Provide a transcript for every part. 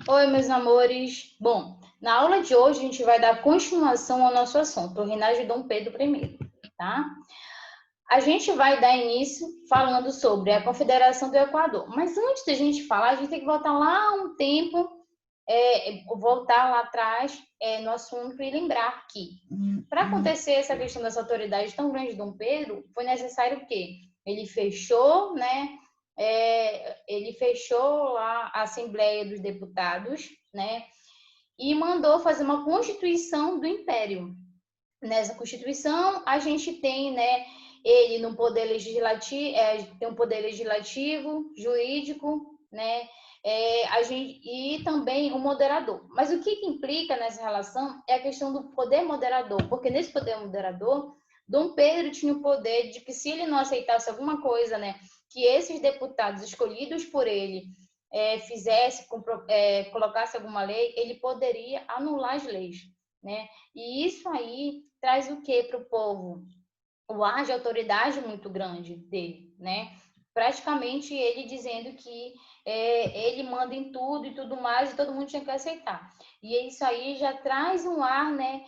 Oi, meus amores. Bom, na aula de hoje a gente vai dar continuação ao nosso assunto, o reinado de Dom Pedro I, tá? A gente vai dar início falando sobre a Confederação do Equador. Mas antes da gente falar, a gente tem que voltar lá um tempo, voltar lá atrás no assunto e lembrar que, para acontecer essa questão dessa autoridade tão grande de Dom Pedro, foi necessário o quê? Ele fechou, né? Ele fechou lá a Assembleia dos Deputados, né? E mandou fazer uma constituição do Império. Nessa constituição, a gente tem, né, ele no poder legislativo, tem um poder legislativo, jurídico, né, e também o moderador. Mas o que implica nessa relação é a questão do poder moderador, porque nesse poder moderador, Dom Pedro tinha o poder de que se ele não aceitasse alguma coisa, né, que esses deputados escolhidos por ele colocasse alguma lei, ele poderia anular as leis, né? E isso aí traz o que para o povo? O ar de autoridade muito grande dele, né? Praticamente ele dizendo que ele manda em tudo e tudo mais, e todo mundo tinha que aceitar. E isso aí já traz um ar, né,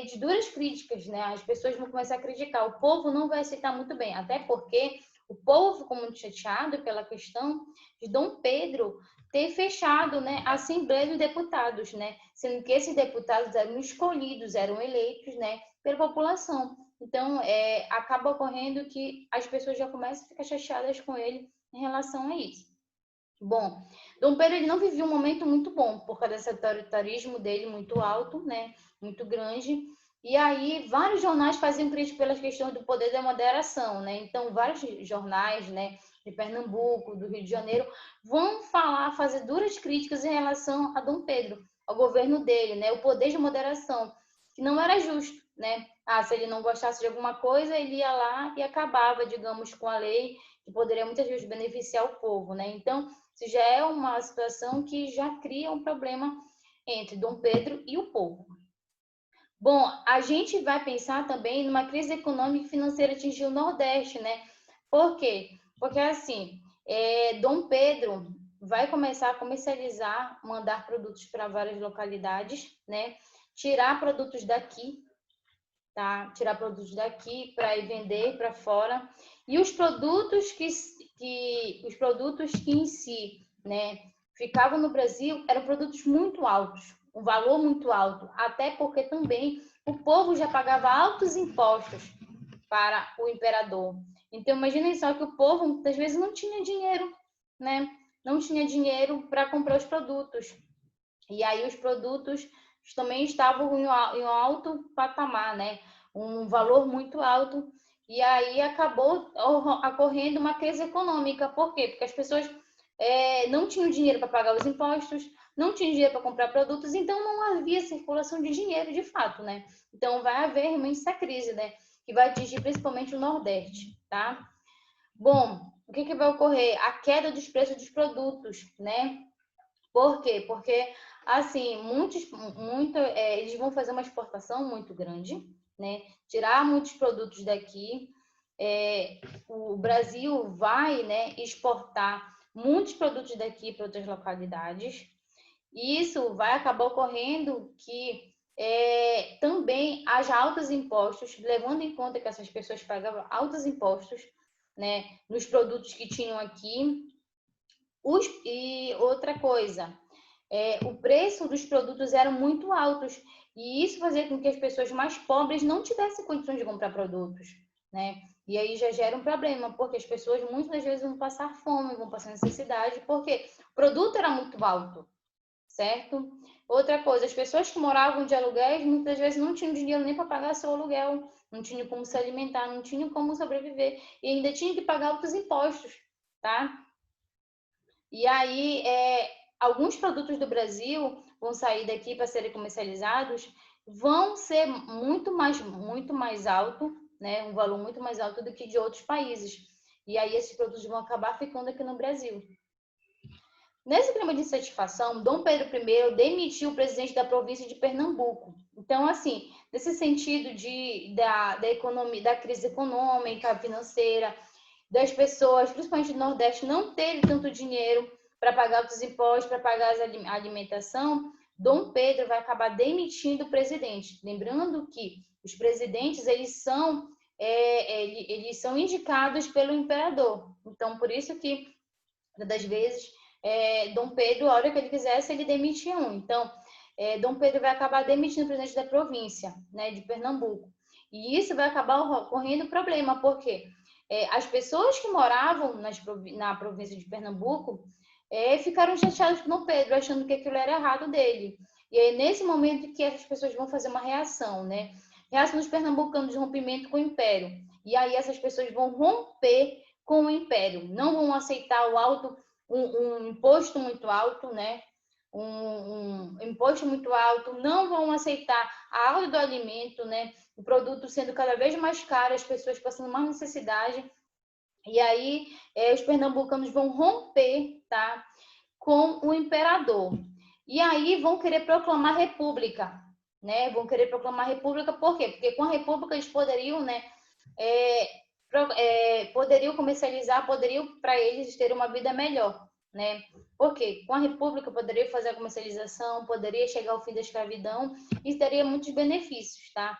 de duras críticas, né? As pessoas vão começar a criticar. O povo não vai aceitar muito bem, até porque o povo ficou muito chateado pela questão de Dom Pedro ter fechado, né, a Assembleia dos Deputados, né? Sendo que esses deputados eram escolhidos, eram eleitos, né, pela população. Então, acaba ocorrendo que as pessoas já começam a ficar chateadas com ele em relação a isso. Bom, Dom Pedro ele não vivia um momento muito bom por causa desse autoritarismo dele muito alto, né, muito grande. E aí vários jornais faziam crítica pelas questões do poder da moderação, né? Então vários jornais, né, de Pernambuco, do Rio de Janeiro, vão fazer duras críticas em relação a Dom Pedro, ao governo dele, né, o poder de moderação, que não era justo, né? Se ele não gostasse de alguma coisa, ele ia lá e acabava, digamos, com a lei que poderia muitas vezes beneficiar o povo, né? Então isso já é uma situação que já cria um problema entre Dom Pedro e o povo. Bom, a gente vai pensar também numa crise econômica e financeira que atingiu o Nordeste, né? Por quê? Porque, assim, Dom Pedro vai começar a comercializar, mandar produtos para várias localidades, né? Tirar produtos daqui, tá? Tirar produtos daqui para ir vender para fora. E os produtos que em si, né, ficavam no Brasil eram produtos muito altos, um valor muito alto, até porque também o povo já pagava altos impostos para o imperador. Então imaginem só que o povo muitas vezes não tinha dinheiro, né? Não tinha dinheiro para comprar os produtos. E aí os produtos também estavam em um alto patamar, né? Um valor muito alto. E aí acabou ocorrendo uma crise econômica. Por quê? Porque as pessoas não tinham dinheiro para pagar os impostos, não tinham dinheiro para comprar produtos, então não havia circulação de dinheiro de fato, né? Então vai haver realmente essa crise, né? Que vai atingir principalmente o Nordeste, tá? Bom, o que vai ocorrer? A queda dos preços dos produtos, né? Por quê? Porque, assim, eles vão fazer uma exportação muito grande, né? Tirar muitos produtos daqui. O Brasil vai, né, exportar muitos produtos daqui para outras localidades. E isso vai acabar ocorrendo que também haja altos impostos, levando em conta que essas pessoas pagavam altos impostos, né, nos produtos que tinham aqui. E outra coisa, o preço dos produtos eram muito altos e isso fazia com que as pessoas mais pobres não tivessem condições de comprar produtos, né? E aí já gera um problema, porque as pessoas muitas das vezes vão passar fome, vão passar necessidade, porque o produto era muito alto, certo? Outra coisa, as pessoas que moravam de aluguéis muitas vezes não tinham dinheiro nem para pagar seu aluguel, não tinham como se alimentar, não tinham como sobreviver e ainda tinham que pagar outros impostos, tá? E aí, alguns produtos do Brasil vão sair daqui para serem comercializados, vão ser muito mais alto, né? Um valor muito mais alto do que de outros países. E aí esses produtos vão acabar ficando aqui no Brasil. Nesse clima de insatisfação, Dom Pedro I demitiu o presidente da província de Pernambuco. Então, assim, nesse sentido da economia, da crise econômica, financeira, das pessoas, principalmente do Nordeste, não terem tanto dinheiro para pagar outros impostos, para pagar a alimentação, Dom Pedro vai acabar demitindo o presidente. Lembrando que os presidentes, eles são indicados pelo imperador. Então, por isso que, das vezes, Dom Pedro, a hora que ele quisesse, ele demitia um. Então, Dom Pedro vai acabar demitindo o presidente da província, né, de Pernambuco. E isso vai acabar ocorrendo problema, porque as pessoas que moravam na província de Pernambuco ficaram chateadas com Dom Pedro, achando que aquilo era errado dele. E é nesse momento que essas pessoas vão fazer uma reação, né? Reação dos pernambucanos de rompimento com o Império. E aí essas pessoas vão romper com o Império, não vão aceitar um imposto muito alto, né? Um imposto muito alto, não vão aceitar a alta do alimento, né? O produto sendo cada vez mais caro, as pessoas passando mais necessidade. E aí os pernambucanos vão romper, tá, com o imperador. E aí vão querer proclamar república, né? Vão querer proclamar república, por quê? Porque com a república eles poderiam, né, poderiam comercializar, poderiam para eles ter uma vida melhor, né? Porque com a república poderia fazer a comercialização, poderia chegar ao fim da escravidão e teria muitos benefícios, tá?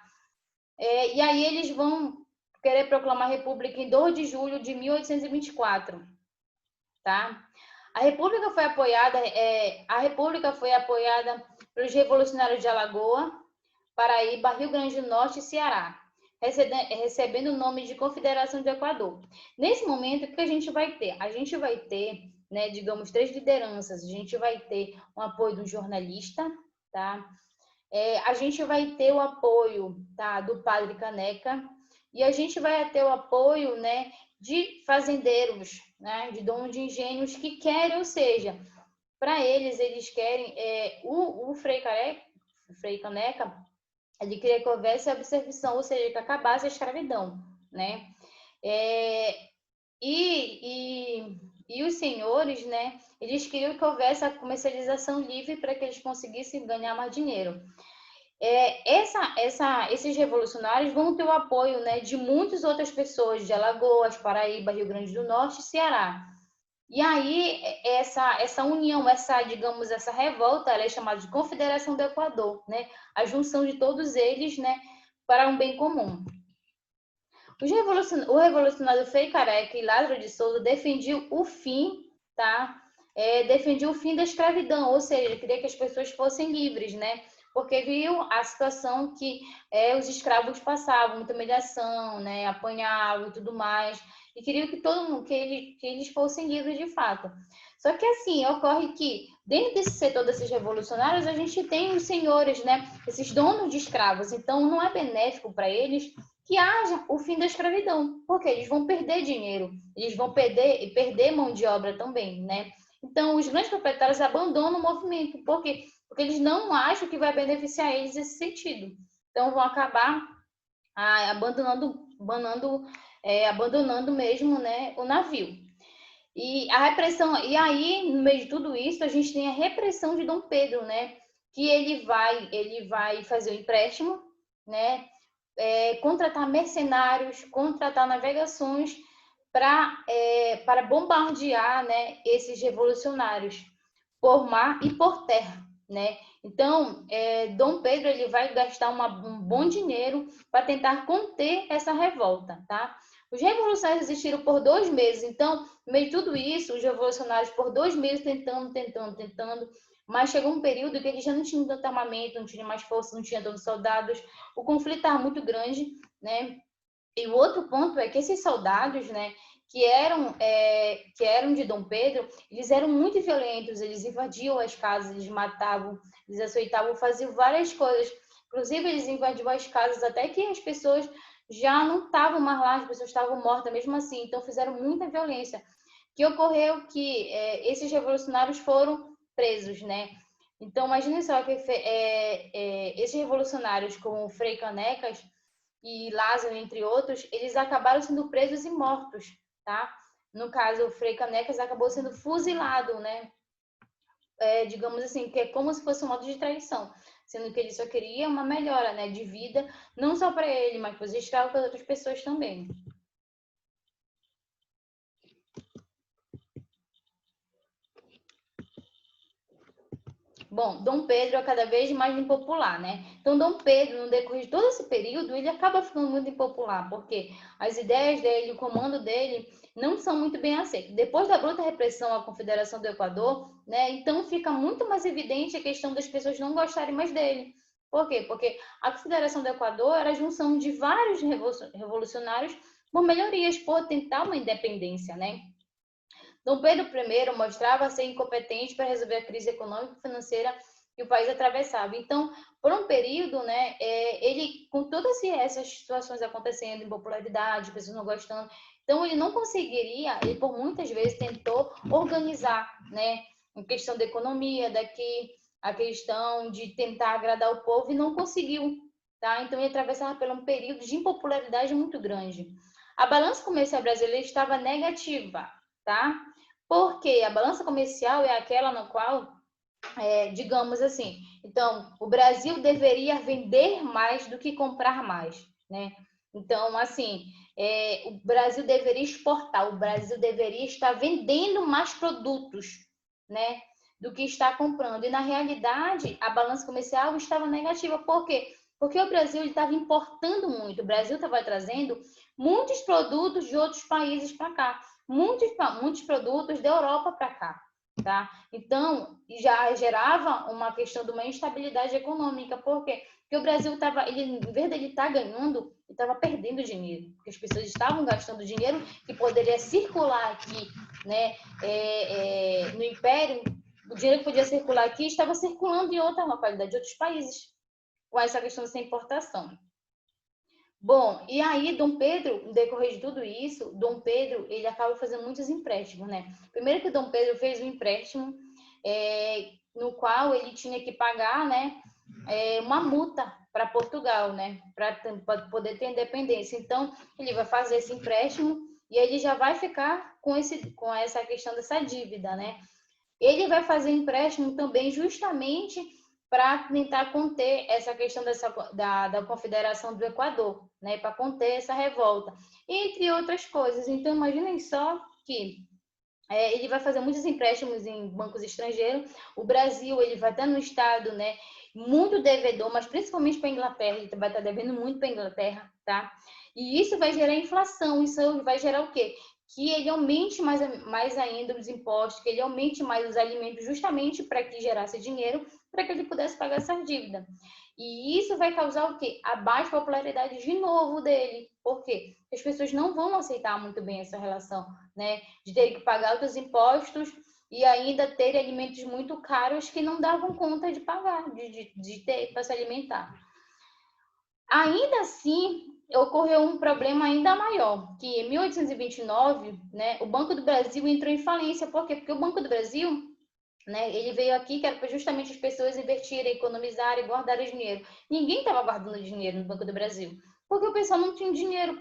E aí eles vão querer proclamar a república em 2 de julho de 1824, tá? A república foi apoiada pelos revolucionários de Alagoas, Paraíba, Rio Grande do Norte e Ceará, recebendo o nome de Confederação do Equador. Nesse momento, o que a gente vai ter? A gente vai ter, né, digamos, 3 lideranças. A gente vai ter o apoio do jornalista, tá? A gente vai ter o apoio, tá, do Padre Caneca, e a gente vai ter o apoio, né, de fazendeiros, né, de donos de engenhos que querem, ou seja, para eles querem, o Frei Caneca, ele queria que houvesse a absorção, ou seja, que acabasse a escravidão, né? E os senhores, né, eles queriam que houvesse a comercialização livre para que eles conseguissem ganhar mais dinheiro. Esses revolucionários vão ter o apoio, né, de muitas outras pessoas de Alagoas, Paraíba, Rio Grande do Norte e Ceará. E aí, essa união, digamos, essa revolta, ela é chamada de Confederação do Equador, né? A junção de todos eles, né, para um bem comum. O revolucionário Frei Caneca e Lázaro de Souza defendiam o fim, tá? Defendiam o fim da escravidão, ou seja, queria que as pessoas fossem livres, né? Porque viu a situação que os escravos passavam, muita humilhação, né? Apanhavam e tudo mais, e queriam que todo mundo, que eles fossem livres de fato. Só que assim, ocorre que dentro desse setor desses revolucionários, a gente tem os senhores, né? Esses donos de escravos, então não é benéfico para eles que haja o fim da escravidão, porque eles vão perder dinheiro, eles vão perder mão de obra também, né? Então, os grandes proprietários abandonam o movimento, porque eles não acham que vai beneficiar eles nesse sentido. Então, vão acabar abandonando mesmo, né, o navio. E a repressão, e aí, no meio de tudo isso, a gente tem a repressão de Dom Pedro, né? Que ele vai fazer o empréstimo, né? Contratar mercenários, contratar navegações para bombardear, né, esses revolucionários por mar e por terra, né? Então, Dom Pedro ele vai gastar um bom dinheiro para tentar conter essa revolta, tá? Os revolucionários resistiram por 2 meses, então, no meio de tudo isso, os revolucionários por 2 meses tentando, mas chegou um período que eles já não tinham tanto armamento, não tinham mais força, não tinham tantos soldados, o conflito estava muito grande, né? E o outro ponto é que esses soldados, né, que eram de Dom Pedro, eles eram muito violentos, eles invadiam as casas, eles matavam, eles açoitavam, faziam várias coisas. Inclusive, eles invadiam as casas até que as pessoas já não estavam mais lá, as pessoas estavam mortas mesmo assim, então fizeram muita violência. Que ocorreu que esses revolucionários foram presos, né? Então, imagine só que esses revolucionários, como o Frei Canecas e Lázaro, entre outros, eles acabaram sendo presos e mortos, tá? No caso, o Frei Canecas acabou sendo fuzilado, né? Digamos assim, que é como se fosse um modo de traição, sendo que ele só queria uma melhora, né, de vida, não só para ele, mas para os escravos e para outras pessoas também. Bom, Dom Pedro é cada vez mais impopular, né? Então, Dom Pedro, no decorrer de todo esse período, ele acaba ficando muito impopular, porque as ideias dele, o comando dele, não são muito bem aceitos. Depois da bruta repressão à Confederação do Equador, né? Então, fica muito mais evidente a questão das pessoas não gostarem mais dele. Por quê? Porque a Confederação do Equador era a junção de vários revolucionários por melhorias, por tentar uma independência, né? Dom Pedro I mostrava ser incompetente para resolver a crise econômica e financeira que o país atravessava. Então, por um período, né, ele, com todas essas situações acontecendo, impopularidade, pessoas não gostando, então ele não conseguiria, ele por muitas vezes tentou organizar, né, em questão da economia, daqui, a questão de tentar agradar o povo e não conseguiu, tá? Então ele atravessava por um período de impopularidade muito grande. A balança comercial brasileira estava negativa, tá? Porque a balança comercial é aquela no qual, digamos assim, então, o Brasil deveria vender mais do que comprar mais, né? Então, assim, o Brasil deveria exportar, o Brasil deveria estar vendendo mais produtos, né? Do que está comprando. E, na realidade, a balança comercial estava negativa. Por quê? Porque o Brasil estava importando muito, o Brasil estava trazendo muitos produtos de outros países para cá, muitos produtos da Europa para cá, tá? Então, já gerava uma questão de uma instabilidade econômica. Por quê? Porque o Brasil estava, em vez dele estar ganhando, ele estava perdendo dinheiro, porque as pessoas estavam gastando dinheiro que poderia circular aqui, né? No Império, o dinheiro que podia circular aqui estava circulando em outra localidade, de outros países, com essa questão dessa importação. Bom, e aí Dom Pedro, no decorrer de tudo isso, Dom Pedro, ele acaba fazendo muitos empréstimos, né? Primeiro que Dom Pedro fez um empréstimo no qual ele tinha que pagar, né, uma multa para Portugal, né, para poder ter independência. Então, ele vai fazer esse empréstimo e ele já vai ficar com essa questão dessa dívida, né? Ele vai fazer empréstimo também justamente para tentar conter essa questão da Confederação do Equador, né, para conter essa revolta, entre outras coisas. Então, imaginem só que ele vai fazer muitos empréstimos em bancos estrangeiros. O Brasil, ele vai estar no estado, né, muito devedor, mas principalmente para a Inglaterra, ele vai estar devendo muito para a Inglaterra, tá? E isso vai gerar inflação, isso vai gerar o quê? Que ele aumente mais ainda os impostos, que ele aumente mais os alimentos, justamente para que gerasse dinheiro, para que ele pudesse pagar essa dívida. E isso vai causar o quê? A baixa popularidade de novo dele. Por quê? Porque as pessoas não vão aceitar muito bem essa relação, né? De ter que pagar outros impostos e ainda ter alimentos muito caros que não davam conta de pagar, de ter para se alimentar. Ainda assim, ocorreu um problema ainda maior, que em 1829, né, o Banco do Brasil entrou em falência. Por quê? Porque o Banco do Brasil, né, ele veio aqui que era para justamente as pessoas investirem, economizarem, guardarem dinheiro. Ninguém estava guardando dinheiro no Banco do Brasil, porque o pessoal não tinha dinheiro,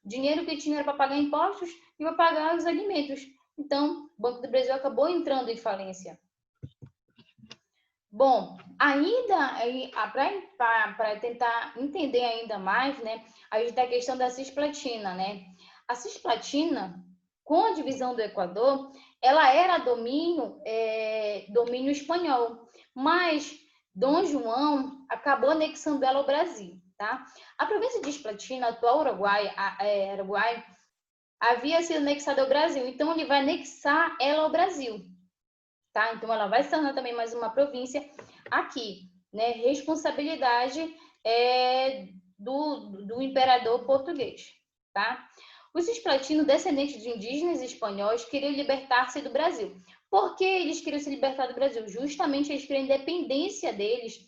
dinheiro que tinha era para pagar impostos e para pagar os alimentos. Então, o Banco do Brasil acabou entrando em falência. Bom, ainda para tentar entender ainda mais, né, a gente tem a questão da cisplatina, né? A cisplatina, com a divisão do Equador, ela era domínio espanhol, mas Dom João acabou anexando ela ao Brasil, tá? A província de Cisplatina, atual Uruguai, havia sido anexada ao Brasil, então ele vai anexar ela ao Brasil. Tá? Então, ela vai se tornar também mais uma província aqui, né? Responsabilidade do imperador português, tá? Os cisplatinos, descendentes de indígenas espanhóis, queriam libertar-se do Brasil. Por que eles queriam se libertar do Brasil? Justamente eles queriam a independência deles,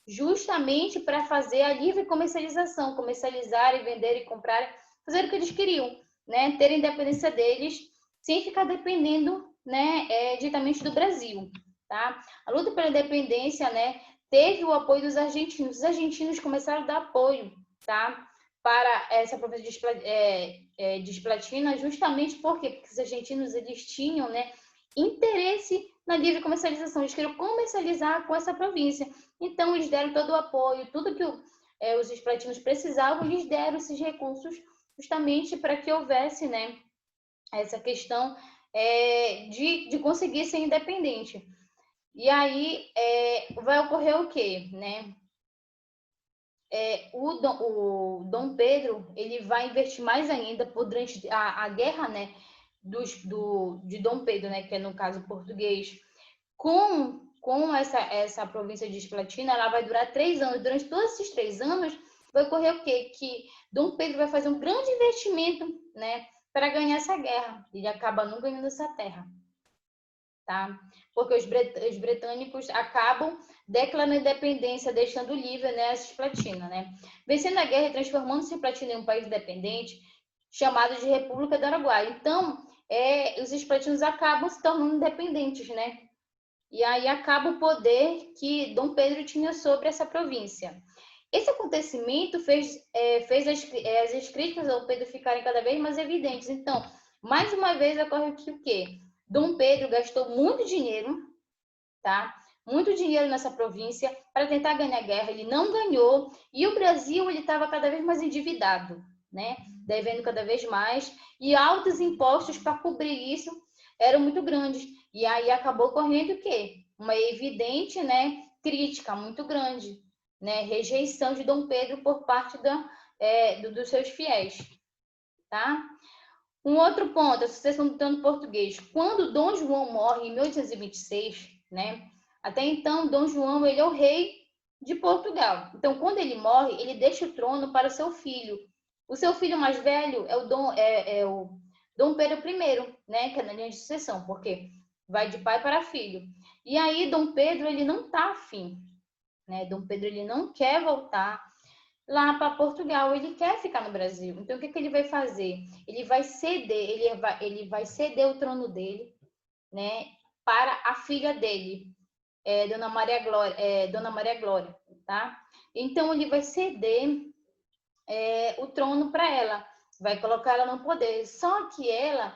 justamente para fazer a livre comercialização, comercializar e vender e comprar, fazer o que eles queriam, né? Ter a independência deles sem ficar dependendo, né, diretamente do Brasil, tá? A luta pela independência, né, teve o apoio dos argentinos. Os argentinos começaram a dar apoio, tá, para essa província de Cisplatina, justamente porque os argentinos eles tinham, né, interesse na livre comercialização. Eles queriam comercializar com essa província. Então eles deram todo o apoio, tudo que os cisplatinos precisavam, eles deram esses recursos justamente para que houvesse, né, essa questão de conseguir ser independente. E aí vai ocorrer o quê, né? O Dom Pedro, ele vai investir mais ainda durante a guerra, né, de Dom Pedro, né, que é no caso português, com essa província de Esplatina, ela vai durar 3 anos. Durante todos esses 3 anos, vai ocorrer o quê? Que Dom Pedro vai fazer um grande investimento, né, para ganhar essa guerra. Ele acaba não ganhando essa terra, tá? Porque os britânicos acabam declarando independência, deixando livre, né, a Cisplatina, né? Vencendo a guerra e transformando Cisplatina em um país independente, chamado de República do Uruguai. Então, os cisplatinos acabam se tornando independentes, né? E aí acaba o poder que Dom Pedro tinha sobre essa província. Esse acontecimento fez as críticas ao Pedro ficarem cada vez mais evidentes. Então, mais uma vez ocorre o quê? Dom Pedro gastou muito dinheiro, tá? Muito dinheiro nessa província para tentar ganhar a guerra. Ele não ganhou e o Brasil ele estava cada vez mais endividado, né? Devendo cada vez mais e altos impostos para cobrir isso eram muito grandes. E aí acabou correndo o quê? Uma evidente, né, crítica muito grande, né? Rejeição de Dom Pedro por parte dos seus fiéis, tá? Um outro ponto, a sucessão do trono português. Quando Dom João morre em 1826, né? Até então, Dom João ele é o rei de Portugal. Então, quando ele morre, ele deixa o trono para o seu filho. O seu filho mais velho é o Dom Pedro I, né? Que é na linha de sucessão, porque vai de pai para filho. E aí, Dom Pedro ele não está afim, né? Dom Pedro ele não quer voltar lá para Portugal, ele quer ficar no Brasil. Então, o que ele vai fazer? Ele vai ceder o trono dele, né, para a filha dele, Dona Maria Glória, tá? Então, ele vai ceder o trono para ela, vai colocar ela no poder. Só que ela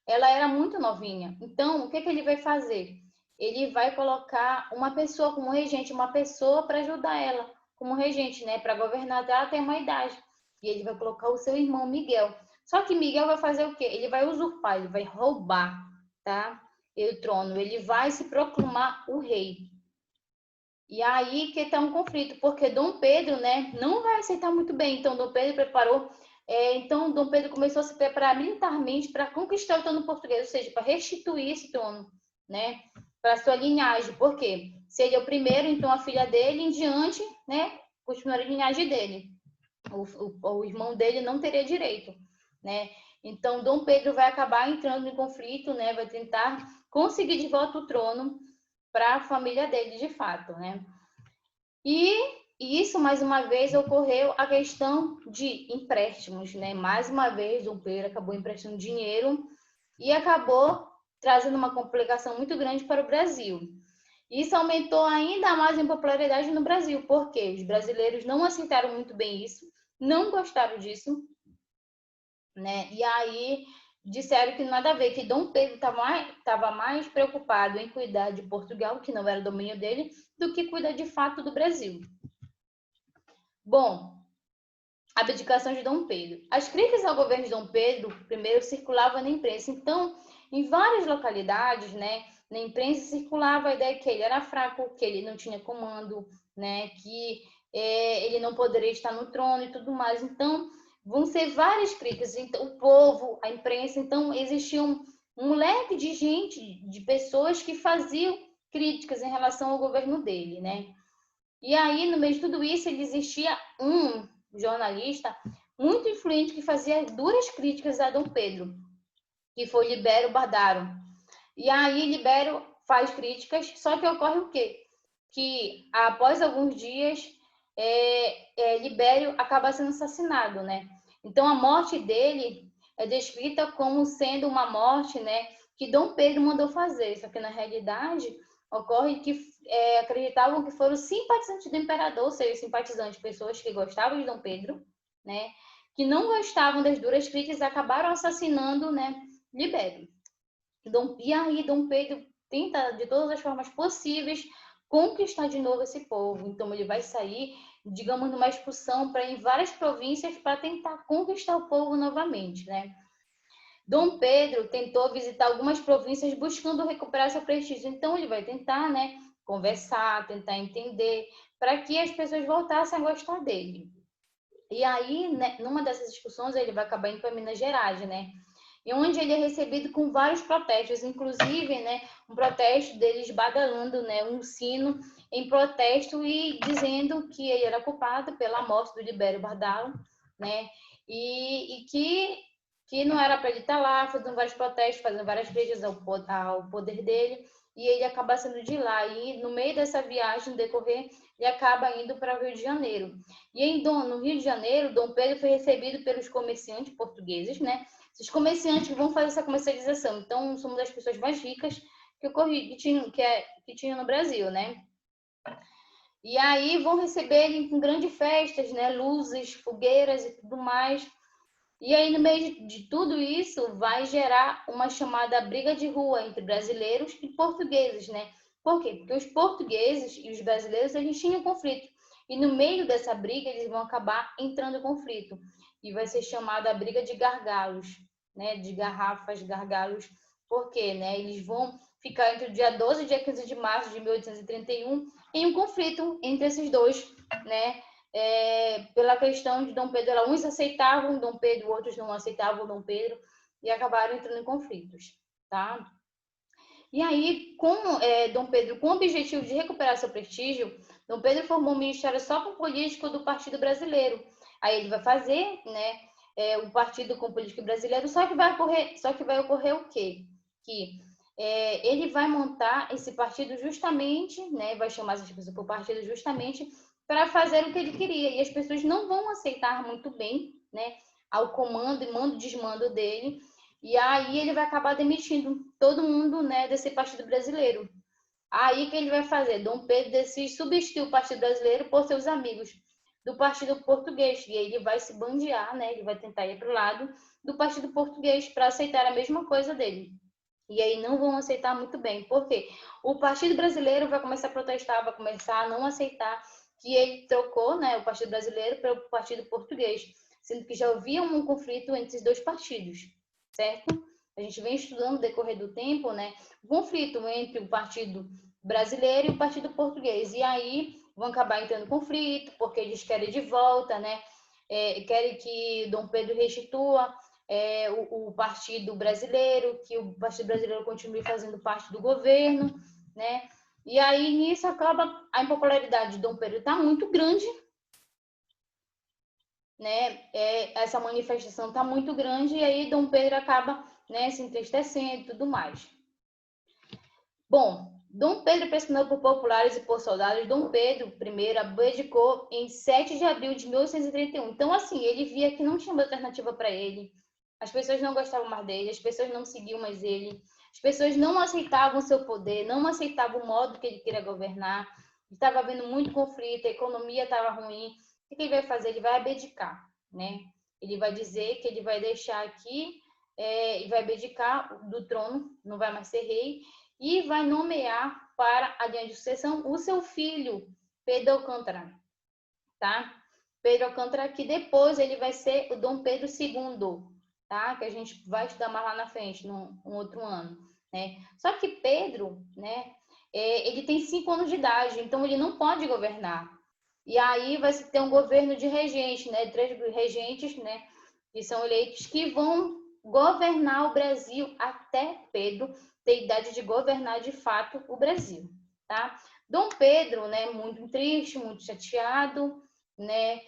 era muito novinha. Então, o que ele vai fazer? Ele vai colocar uma pessoa como regente, uma pessoa para ajudar ela como regente, né, para governar até ela ter uma idade. E ele vai colocar o seu irmão Miguel. Só que Miguel vai fazer o quê? Ele vai usurpar, ele vai roubar, tá? O trono, ele vai se proclamar o rei. E aí que está um conflito, porque Dom Pedro, né, não vai aceitar muito bem. Então, Dom Pedro preparou. Então, Dom Pedro começou a se preparar militarmente para conquistar o trono português, ou seja, para restituir esse trono, né, para sua linhagem. Por quê? Se ele é o primeiro, então a filha dele em diante, né, continuaria a linhagem dele. O irmão dele não teria direito, né? Então, Dom Pedro vai acabar entrando em conflito, né, vai tentar conseguir de volta o trono para a família dele, de fato, né? E isso, mais uma vez, ocorreu a questão de empréstimos, né? Mais uma vez, Dom Pedro acabou emprestando dinheiro e acabou trazendo uma complicação muito grande para o Brasil. Isso aumentou ainda mais a impopularidade no Brasil, porque os brasileiros não aceitaram muito bem isso, não gostaram disso, né? E aí disseram que nada a ver, que Dom Pedro estava mais preocupado em cuidar de Portugal, que não era domínio dele, do que cuidar de fato do Brasil. Bom, a abdicação de Dom Pedro. As críticas ao governo de Dom Pedro I circulavam na imprensa. Então, em várias localidades, né, na imprensa circulava a ideia que ele era fraco, que ele não tinha comando, né, que ele não poderia estar no trono e tudo mais. Então, vão ser várias críticas. Então, o povo, a imprensa, então existia um leque de gente, de pessoas que faziam críticas em relação ao governo dele, né? E aí, no meio de tudo isso, existia um jornalista muito influente que fazia duras críticas a Dom Pedro, que foi Libério Bardaro. E aí, Libério faz críticas, só que ocorre o quê? Que após alguns dias, Libério acaba sendo assassinado, né? Então, a morte dele é descrita como sendo uma morte, né, que Dom Pedro mandou fazer, só que na realidade ocorre que acreditavam que foram simpatizantes do imperador, ou seja, simpatizantes, pessoas que gostavam de Dom Pedro, né, que não gostavam das duras críticas, acabaram assassinando, né, Libério. E aí Dom Pedro tenta, de todas as formas possíveis, conquistar de novo esse povo. Então ele vai sair, digamos, numa expulsão para em várias províncias para tentar conquistar o povo novamente, né? Dom Pedro tentou visitar algumas províncias buscando recuperar seu prestígio. Então, ele vai tentar, né, conversar, tentar entender, para que as pessoas voltassem a gostar dele. E aí, né, numa dessas discussões, ele vai acabar indo para Minas Gerais, né? E onde ele é recebido com vários protestos, inclusive, né, um protesto deles badalando, né, um sino em protesto e dizendo que ele era culpado pela morte do Libério Bardalo, né? E que não era para ele estar lá, fazendo vários protestos, fazendo várias críticas ao poder dele, e ele acaba sendo de lá. E no meio dessa viagem, no decorrer, ele acaba indo para o Rio de Janeiro. E no Rio de Janeiro, Dom Pedro foi recebido pelos comerciantes portugueses, né? Esses comerciantes vão fazer essa comercialização. Então, somos das pessoas mais ricas que tinham no Brasil, né? E aí vão receber ele com grandes festas, né? Luzes, fogueiras e tudo mais. E aí, no meio de tudo isso, vai gerar uma chamada briga de rua entre brasileiros e portugueses, né? Por quê? Porque os portugueses e os brasileiros, eles tinham conflito. E no meio dessa briga, eles vão acabar entrando em conflito. E vai ser chamada a briga de gargalos, né? De garrafas, gargalos. Por quê, né? Eles vão ficar entre o dia 12 e o dia 15 de março de 1831 em um conflito entre esses dois, né? Pela questão de Dom Pedro, uns aceitavam Dom Pedro, outros não aceitavam Dom Pedro, e acabaram entrando em conflitos, tá? E aí, Dom Pedro, com o objetivo de recuperar seu prestígio, Dom Pedro formou um ministério só com político do Partido Brasileiro. Aí ele vai fazer, né, o partido com político brasileiro, só que vai ocorrer o quê? Que ele vai montar esse partido justamente, né, vai chamar essas pessoas para o partido justamente para fazer o que ele queria. E as pessoas não vão aceitar muito bem, né, ao comando e mando-desmando dele. E aí ele vai acabar demitindo todo mundo, né, desse Partido Brasileiro. Aí que ele vai fazer? Dom Pedro decide substituir o Partido Brasileiro por seus amigos do Partido Português. E aí ele vai se bandear, né? Ele vai tentar ir para o lado do Partido Português para aceitar a mesma coisa dele. E aí não vão aceitar muito bem. Por quê? O Partido Brasileiro vai começar a protestar, vai começar a não aceitar que ele trocou, né, o Partido Brasileiro para o Partido Português, sendo que já havia um conflito entre esses dois partidos, certo? A gente vem estudando no decorrer do tempo, né, o conflito entre o Partido Brasileiro e o Partido Português. E aí vão acabar entrando em conflito, porque eles querem de volta, né, querem que Dom Pedro restitua o Partido Brasileiro, que o Partido Brasileiro continue fazendo parte do governo, né? E aí, nisso, acaba a impopularidade de Dom Pedro está muito grande, né? Essa manifestação está muito grande, e aí Dom Pedro acaba, né, se entristecendo e tudo mais. Bom, Dom Pedro, pressionado por populares e por soldados, Dom Pedro I abdicou em 7 de abril de 1831. Então, assim, ele via que não tinha uma alternativa para ele. As pessoas não gostavam mais dele, as pessoas não seguiam mais ele, as pessoas não aceitavam o seu poder, não aceitavam o modo que ele queria governar. Estava havendo muito conflito, a economia estava ruim. O que ele vai fazer? Ele vai abdicar, né? Ele vai dizer que ele vai deixar aqui e vai abdicar do trono, não vai mais ser rei, e vai nomear para a linha de sucessão o seu filho, Pedro Alcântara, tá? Pedro Alcântara, que depois ele vai ser o Dom Pedro II, tá? Que a gente vai estudar mais lá na frente, num outro ano, né? Só que Pedro, né, ele tem 5 anos de idade, então ele não pode governar. E aí vai se ter um governo de regentes, né? 3 regentes, né, que são eleitos, que vão governar o Brasil até Pedro ter idade de governar de fato o Brasil, tá? Dom Pedro, né, muito triste, muito chateado, né,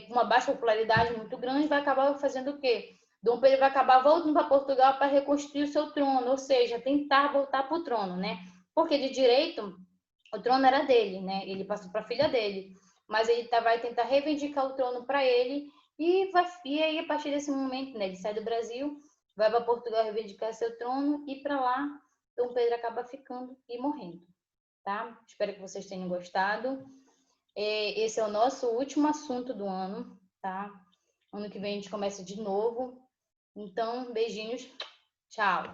uma baixa popularidade muito grande, vai acabar fazendo o quê? Dom Pedro vai acabar voltando para Portugal para reconstruir o seu trono, ou seja, tentar voltar para o trono, né? Porque de direito o trono era dele, né? Ele passou para a filha dele, mas ele vai tentar reivindicar o trono para ele e aí a partir desse momento, né, ele sai do Brasil, vai para Portugal reivindicar seu trono e para lá Dom Pedro acaba ficando e morrendo, tá? Espero que vocês tenham gostado. Esse é o nosso último assunto do ano, tá? Ano que vem a gente começa de novo. Então, beijinhos. Tchau.